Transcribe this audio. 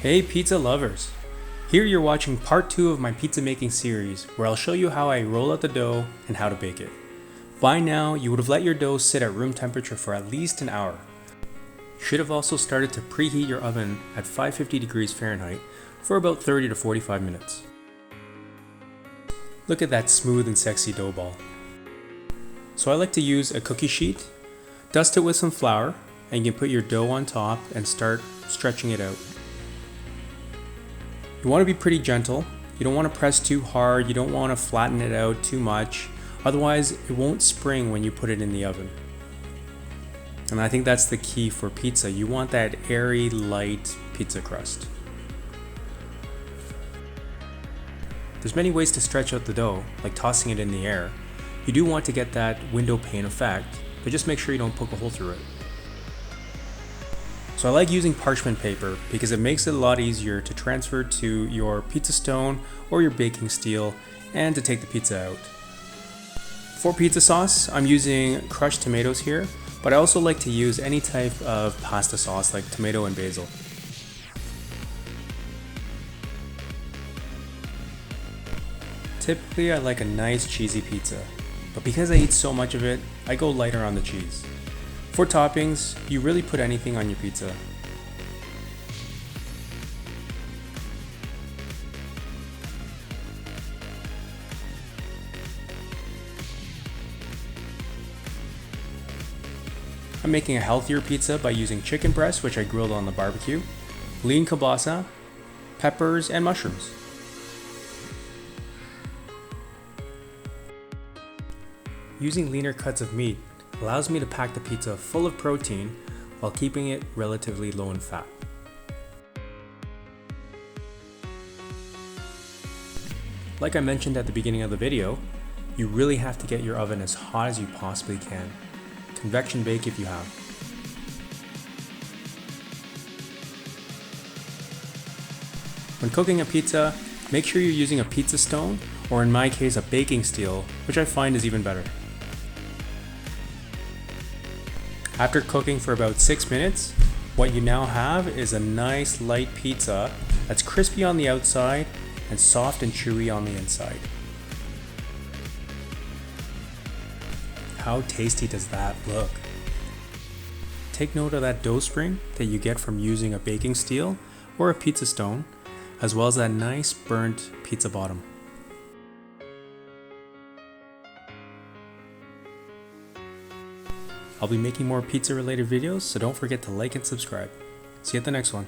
Hey pizza lovers! Here you're watching part 2 of my pizza making series where I'll show you how I roll out the dough and how to bake it. By now, you would have let your dough sit at room temperature for at least an hour. You should have also started to preheat your oven at 550 degrees Fahrenheit for about 30 to 45 minutes. Look at that smooth and sexy dough ball. So I like to use a cookie sheet, dust it with some flour, and you can put your dough on top and start stretching it out. You want to be pretty gentle. You don't want to press too hard. You don't want to flatten it out too much. Otherwise, it won't spring when you put it in the oven. And I think that's the key for pizza. You want that airy, light pizza crust. There's many ways to stretch out the dough, like tossing it in the air. You do want to get that window pane effect, but just make sure you don't poke a hole through it. So I like using parchment paper because it makes it a lot easier to transfer to your pizza stone or your baking steel and to take the pizza out. For pizza sauce, I'm using crushed tomatoes here, but I also like to use any type of pasta sauce like tomato and basil. Typically I like a nice cheesy pizza, but because I eat so much of it, I go lighter on the cheese. For toppings, you really put anything on your pizza. I'm making a healthier pizza by using chicken breast, which I grilled on the barbecue, lean kielbasa, peppers, and mushrooms. Using leaner cuts of meat allows me to pack the pizza full of protein while keeping it relatively low in fat. Like I mentioned at the beginning of the video, you really have to get your oven as hot as you possibly can. Convection bake if you have. When cooking a pizza, make sure you're using a pizza stone, or in my case a baking steel, which I find is even better. After cooking for about 6 minutes, what you now have is a nice light pizza that's crispy on the outside and soft and chewy on the inside. How tasty does that look? Take note of that dough spring that you get from using a baking steel or a pizza stone, as well as that nice burnt pizza bottom. I'll be making more pizza related videos, so don't forget to like and subscribe. See you at the next one.